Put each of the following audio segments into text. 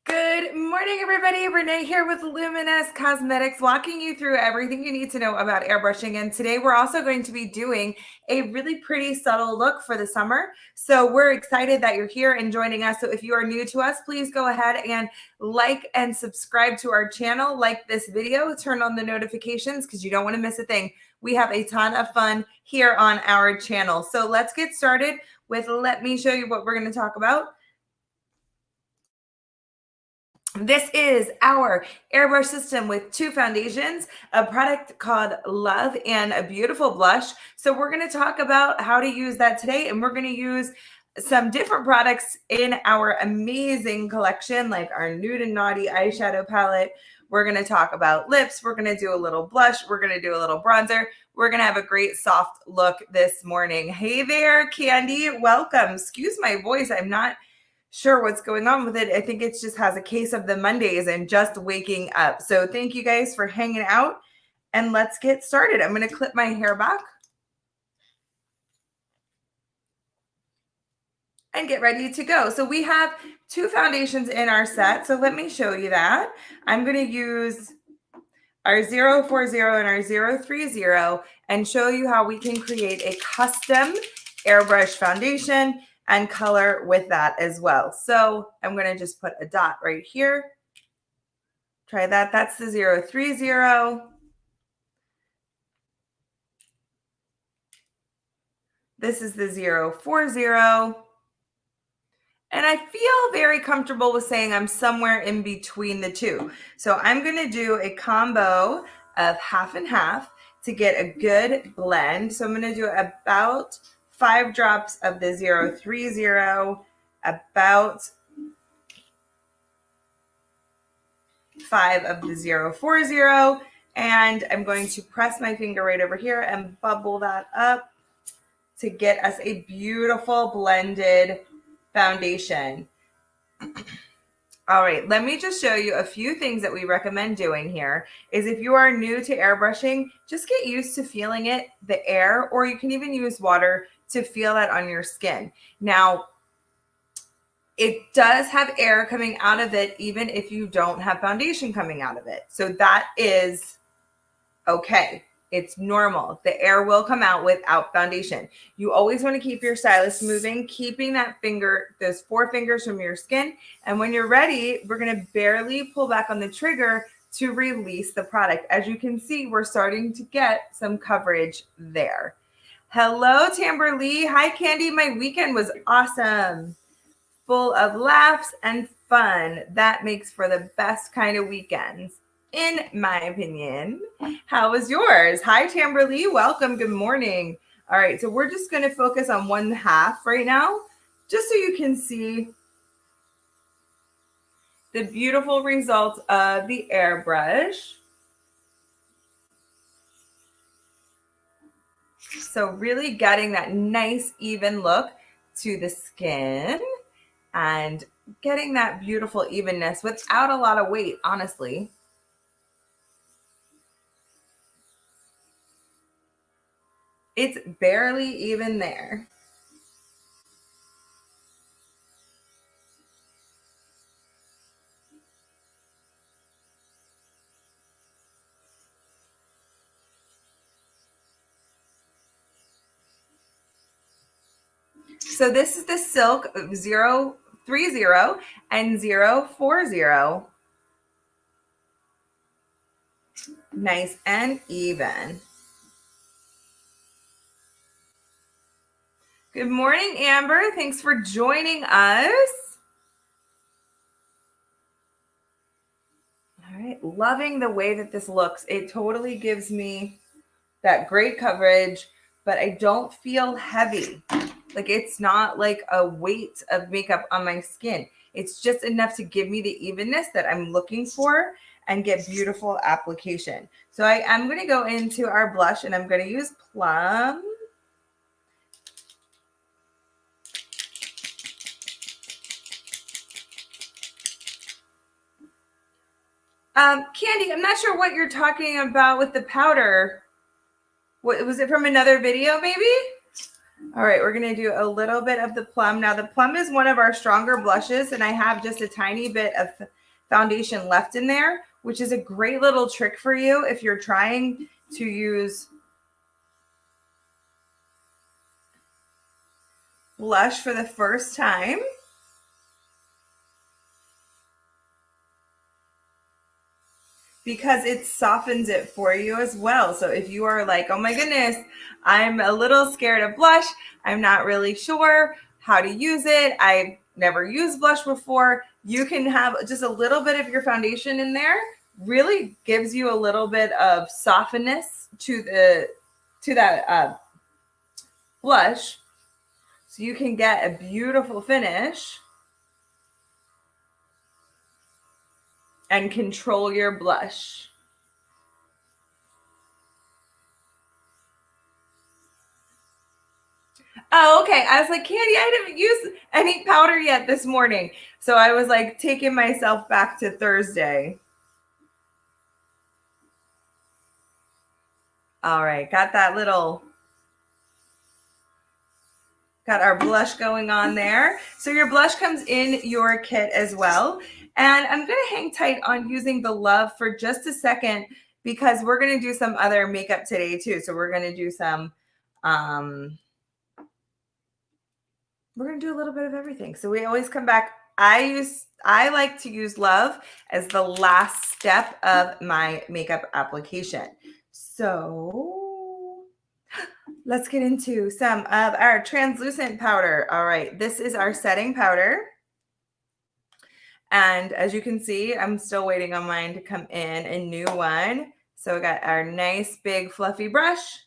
Good morning, everybody. Renee here with Luminous Cosmetics, walking you through everything you need to know about airbrushing. And today we're also going to be doing a really pretty subtle look for the summer. So we're excited that you're here and joining us. So if you are new to us, please go ahead and like and subscribe to our channel, like this video, turn on the notifications because you don't want to miss a thing. We have a ton of fun here on our channel. So let's get started with, let me show you what we're going to talk about. This is our airbrush system with two foundations, a product called Love, and a beautiful blush. So we're going to talk about how to use that today, and we're going to use some different products in our amazing collection, like our Nude and Naughty eyeshadow palette. We're going to talk about lips. We're going to do a little blush. We're going to do a little bronzer. We're going to have a great soft look this morning. Hey there, Candy. Welcome. Excuse my voice. I'm not sure what's going on with it. I think it just has a case of the Mondays and just waking up. So thank you guys for hanging out, and let's get started. I'm going to clip my hair back and get ready to go. So we have two foundations in our set. So let me show you that. I'm going to use our 040 and our 030 and show you how we can create a custom airbrush foundation and color with that as well. So I'm going to just put a dot right here. Try that. That's the 030. This is the 040. And I feel very comfortable with saying I'm somewhere in between the two. So I'm going to do a combo of half and half to get a good blend. So I'm going to do about 5 drops of the 030, about 5 of the 040, and I'm going to press my finger right over here and bubble that up to get us a beautiful blended foundation. All right, let me just show you a few things that we recommend doing here. Is if you are new to airbrushing, just get used to feeling it, the air, or you can even use water to feel that on your skin. Now, it does have air coming out of it, even if you don't have foundation coming out of it. So that is okay. It's normal. The air will come out without foundation. You always want to keep your stylus moving, keeping that finger, those 4 fingers from your skin. And when you're ready, we're going to barely pull back on the trigger to release the product. As you can see, we're starting to get some coverage there. Hello, Tamber Lee. Hi, Candy. My weekend was awesome. Full of laughs and fun. That makes for the best kind of weekends, in my opinion. How was yours? Hi, Tamberly. Welcome. Good morning. All right, so we're just going to focus on one half right now, just so you can see the beautiful results of the airbrush. So really getting that nice, even look to the skin and getting that beautiful evenness without a lot of weight, honestly. It's barely even there. So this is the Silk 030 and 040. Nice and even. Good morning, Amber. Thanks for joining us. All right, loving the way that this looks. It totally gives me that great coverage, but I don't feel heavy. Like it's not like a weight of makeup on my skin. It's just enough to give me the evenness that I'm looking for and get beautiful application. So I am going to go into our blush, and I'm going to use Plum. Candy, I'm not sure what you're talking about with the powder. What was it, from another video maybe? All right, we're gonna do a little bit of the plum. Now the plum is one of our stronger blushes, and I have just a tiny bit of foundation left in there, which is a great little trick for you if you're trying to use blush for the first time. Because it softens it for you as well. So if you are like, oh my goodness, I'm a little scared of blush, I'm not really sure how to use it, I've never used blush before, you can have just a little bit of your foundation in there. Really gives you a little bit of softness to that blush, so you can get a beautiful finish and control your blush. Oh, okay. I was like, Candy, I didn't use any powder yet this morning. So I was like taking myself back to Thursday. All right, got our blush going on there. So your blush comes in your kit as well. And I'm going to hang tight on using the Love for just a second because we're going to do some other makeup today too. So we're going to do some, we're going to do a little bit of everything. So we always come back. I like to use Love as the last step of my makeup application. So let's get into some of our translucent powder. All right, this is our setting powder. And as you can see, I'm still waiting on mine to come in, a new one. So we got our nice big fluffy brush,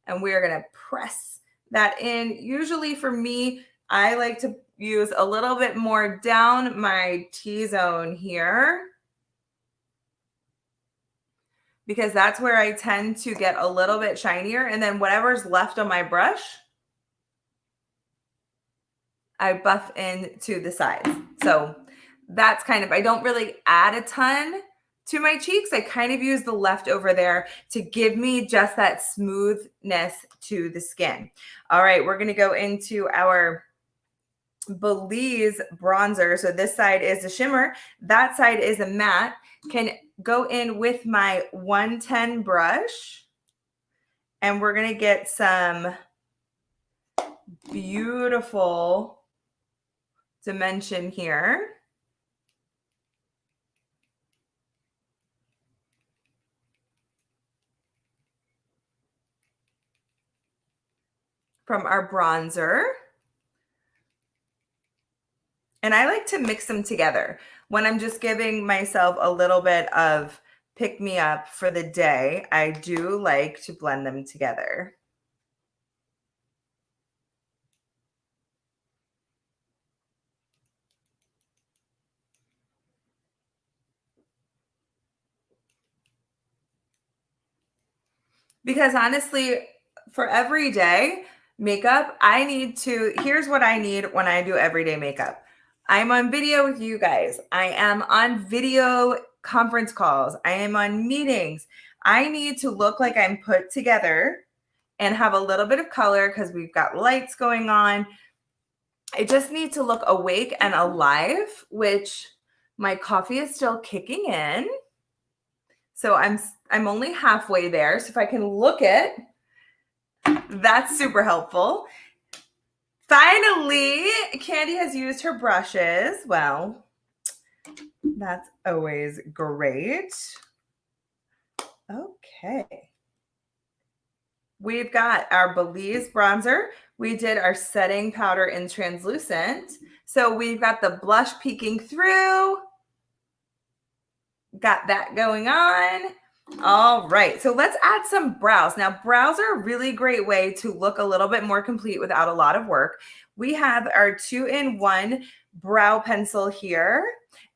and we're gonna press that in. Usually for me, I like to use a little bit more down my T-zone here, because that's where I tend to get a little bit shinier. And then whatever's left on my brush, I buff into the sides. So that's kind of, I don't really add a ton to my cheeks. I kind of use the leftover there to give me just that smoothness to the skin. All right, we're gonna go into our Belize bronzer. So this side is a shimmer, that side is a matte. Can go in with my 110 brush, and we're gonna get some beautiful dimension here. From our bronzer. And I like to mix them together. When I'm just giving myself a little bit of pick me up for the day, I do like to blend them together. Because honestly, for everyday makeup, here's what I need when I do everyday makeup. I'm on video with you guys. I am on video conference calls. I am on meetings. I need to look like I'm put together and have a little bit of color because we've got lights going on. I just need to look awake and alive, which my coffee is still kicking in. So I'm only halfway there. So if I can look it, that's super helpful. Finally, Candy has used her brushes. Well, that's always great. Okay. We've got our Belize bronzer. We did our setting powder in translucent. So we've got the blush peeking through. Got that going on. All right, so let's add some brows. Now, brows are a really great way to look a little bit more complete without a lot of work. We have our 2-in-1 brow pencil here,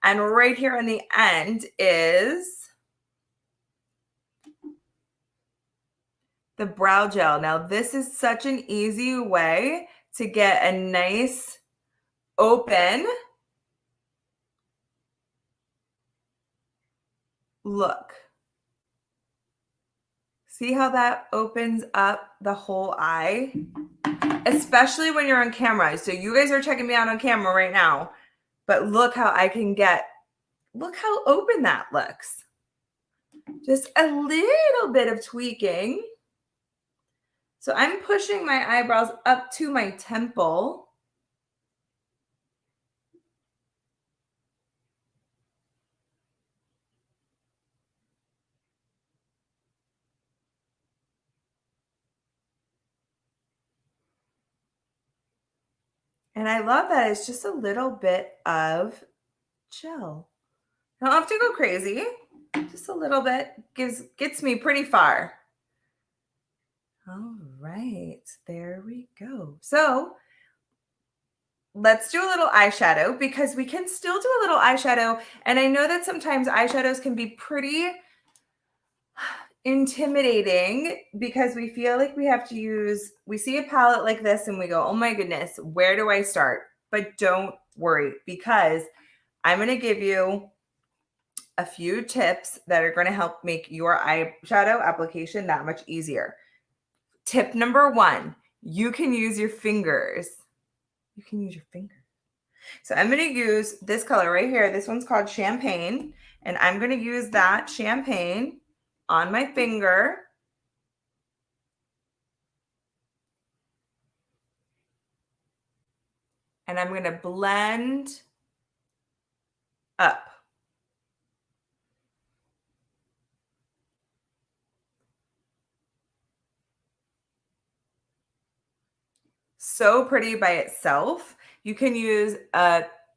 and right here on the end is the brow gel. Now, this is such an easy way to get a nice open look. See how that opens up the whole eye? especially when you're on camera. So you guys are checking me out on camera right now, but look how I can get, look how open that looks. Just a little bit of tweaking. So I'm pushing my eyebrows up to my temple. And I love that it's just a little bit of gel. Don't have to go crazy. Just a little bit gets me pretty far. All right, there we go. So let's do a little eyeshadow because we can still do a little eyeshadow. And I know that sometimes eyeshadows can be pretty intimidating because we feel like we have to use, we see a palette like this and we go, oh my goodness, where do I start? But don't worry, because I'm going to give you a few tips that are going to help make your eyeshadow application that much easier. Tip number 1, you can use your fingers. You can use your fingers. So I'm going to use this color right here. This one's called Champagne. And I'm going to use that Champagne on my finger. And I'm going to blend up. So pretty by itself. You can use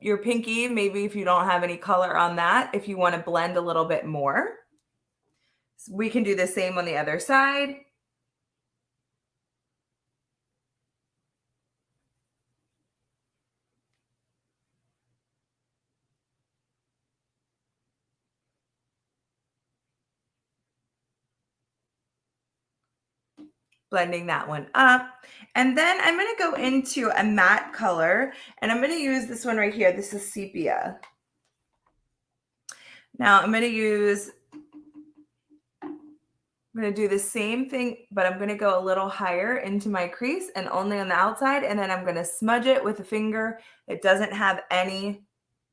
your pinky, maybe if you don't have any color on that, if you want to blend a little bit more. We can do the same on the other side. Blending that one up. And then I'm going to go into a matte color, and I'm going to use this one right here. This is Sepia. Now I'm going to do the same thing, but I'm going to go a little higher into my crease and only on the outside. And then I'm going to smudge it with a finger. It doesn't have any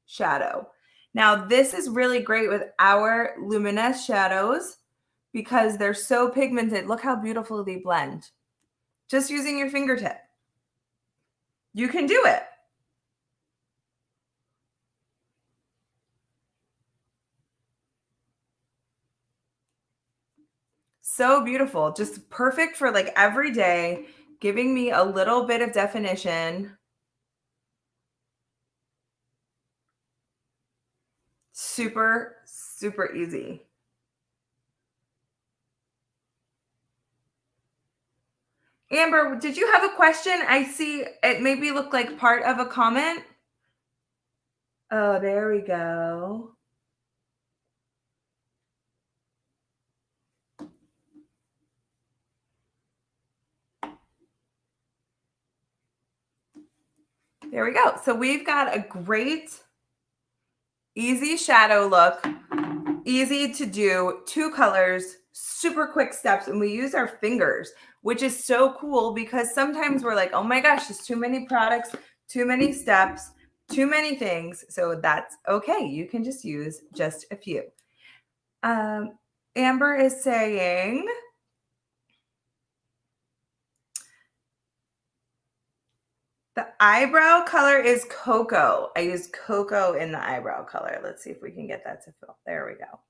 shadow. Now this is really great with our luminous shadows because they're so pigmented. Look how beautiful they blend. Just using your fingertip. You can do it. So beautiful. Just perfect for like every day, giving me a little bit of definition. Super, super easy. Amber, did you have a question? I see it maybe looked like part of a comment. Oh, there we go. There we go. So we've got a great, easy shadow look. Easy to do, 2 colors, super quick steps, and we use our fingers, which is so cool because sometimes we're like, oh my gosh, there's too many products, too many steps, too many things. So that's okay. You can just use just a few. Amber is saying, the eyebrow color is cocoa. I use cocoa in the eyebrow color. Let's see if we can get that to fill. There we go.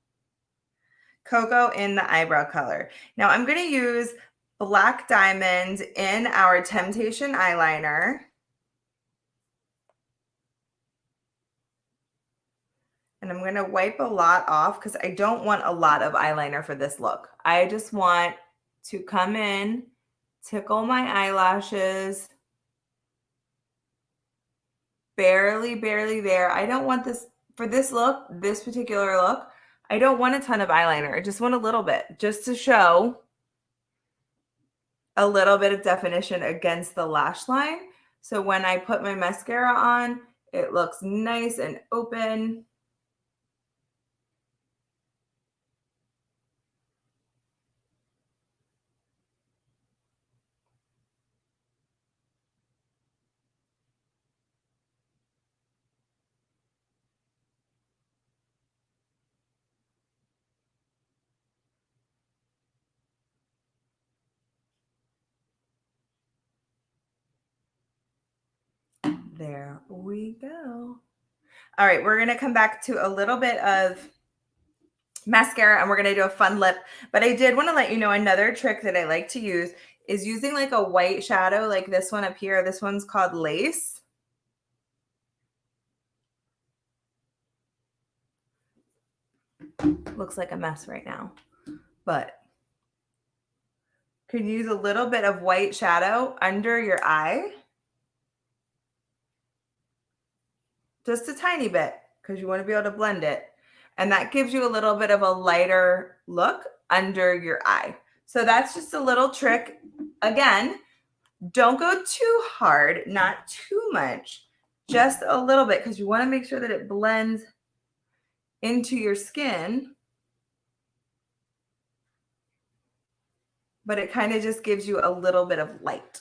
Cocoa in the eyebrow color. Now I'm going to use Black Diamond in our Temptation eyeliner. And I'm going to wipe a lot off because I don't want a lot of eyeliner for this look. I just want to come in, tickle my eyelashes, barely there. I don't want this, for this look, this particular look, I don't want a ton of eyeliner. I just want a little bit, just to show a little bit of definition against the lash line. So when I put my mascara on, it looks nice and open. There we go. All right, we're going to come back to a little bit of mascara and we're going to do a fun lip. But I did want to let you know another trick that I like to use is using like a white shadow like this one up here. This one's called Lace. Looks like a mess right now, but can use a little bit of white shadow under your eye. Just a tiny bit because you want to be able to blend it. And that gives you a little bit of a lighter look under your eye. So that's just a little trick. Again, don't go too hard, not too much, just a little bit because you want to make sure that it blends into your skin. But it kind of just gives you a little bit of light.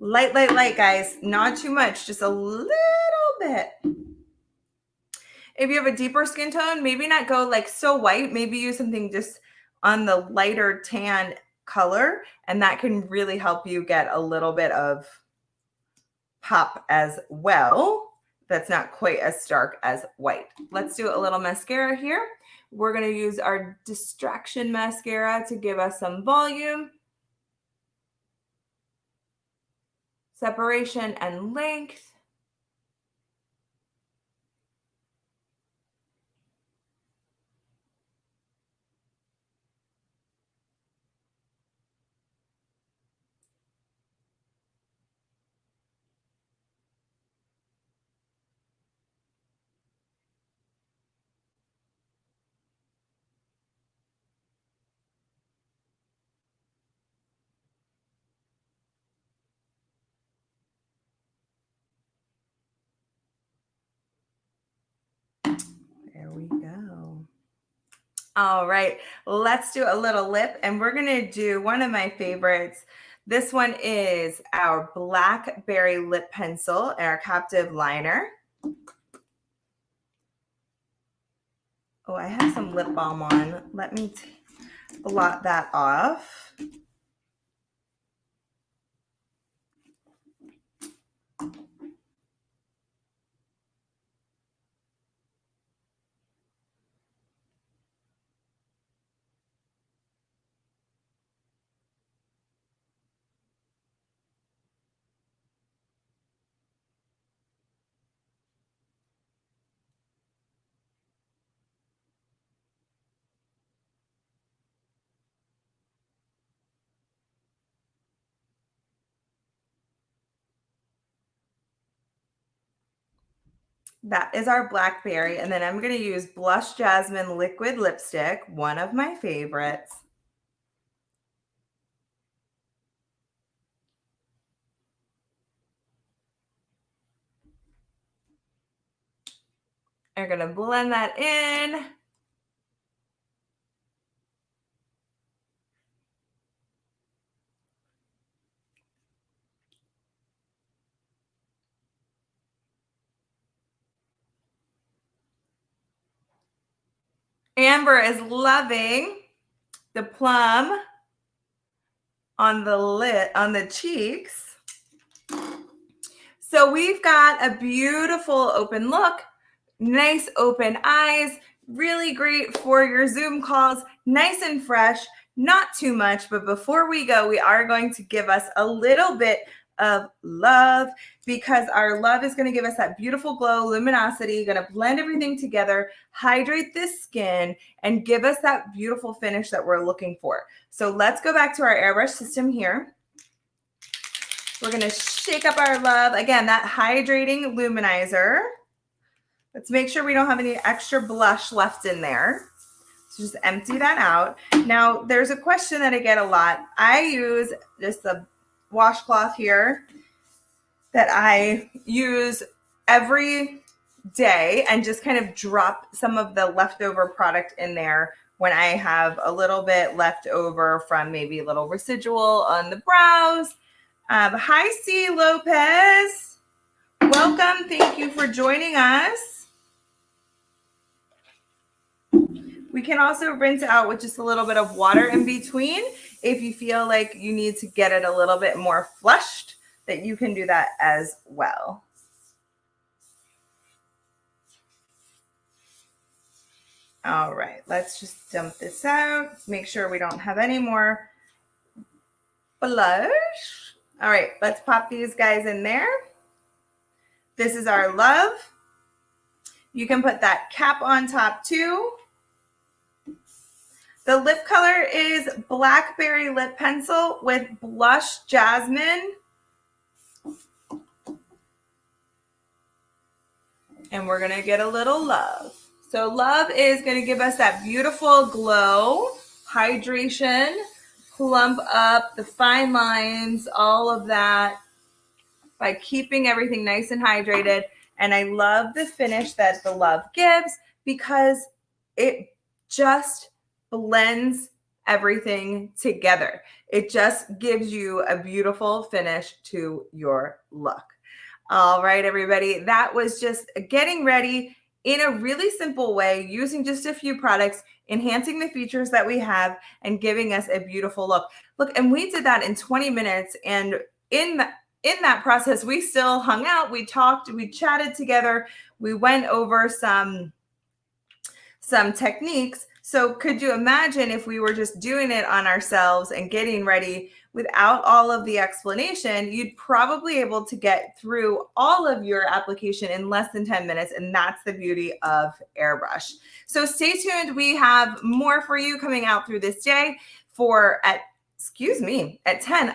Light, light, light, guys. Not too much, just a little bit. If you have a deeper skin tone, maybe not go like so white. Maybe use something just on the lighter tan color, and that can really help you get a little bit of pop as well. That's not quite as stark as white. Let's do a little mascara here. We're going to use our Distraction mascara to give us some volume, separation, and length. There we go. All right, let's do a little lip, and we're gonna do one of my favorites. This one is our Blackberry Lip Pencil and our Captive Liner. Oh, I have some lip balm on. Let me blot that off. That is our Blackberry. And then I'm going to use Blush Jasmine Liquid Lipstick, one of my favorites. I'm going to blend that in. Amber is loving the plum on the lip, on the cheeks. So we've got a beautiful open look, nice open eyes, really great for your Zoom calls, nice and fresh, not too much. But before we go, we are going to give us a little bit of love because our love is going to give us that beautiful glow, luminosity, going to blend everything together, hydrate this skin, and give us that beautiful finish that we're looking for. So let's go back to our airbrush system here. We're going to shake up our love. Again, that hydrating luminizer. Let's make sure we don't have any extra blush left in there. So just empty that out. Now, there's a question that I get a lot. I use just a washcloth here that I use every day and just kind of drop some of the leftover product in there when I have a little bit left over from maybe a little residual on the brows. Hi, C. Lopez. Welcome. Thank you for joining us. We can also rinse it out with just a little bit of water in between if you feel like you need to get it a little bit more flushed. that you can do that as well. All right, let's just dump this out. Make sure we don't have any more blush. All right, let's pop these guys in there. This is our Love. You can put that cap on top too. The lip color is Blackberry Lip Pencil with Blush Jasmine. And we're gonna get a little Love. So Love is gonna give us that beautiful glow, hydration, plump up the fine lines, all of that by keeping everything nice and hydrated. And I love the finish that the Love gives because it just blends everything together. It just gives you a beautiful finish to your look. All right, everybody, that was just getting ready in a really simple way, using just a few products, enhancing the features that we have and giving us a beautiful look. Look, and we did that in 20 minutes. And in that process, we still hung out, we talked, we chatted together, we went over some techniques. So could you imagine if we were just doing it on ourselves and getting ready without all of the explanation? You'd probably able to get through all of your application in less than 10 minutes. And that's the beauty of Airbrush. So stay tuned. We have more for you coming out through this day at 10,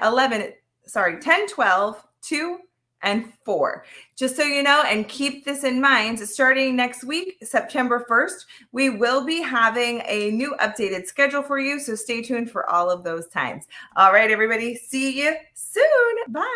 12, 2, and 4. Just so you know, and keep this in mind, starting next week, September 1st, we will be having a new updated schedule for you. So stay tuned for all of those times. All right, everybody, see you soon. Bye.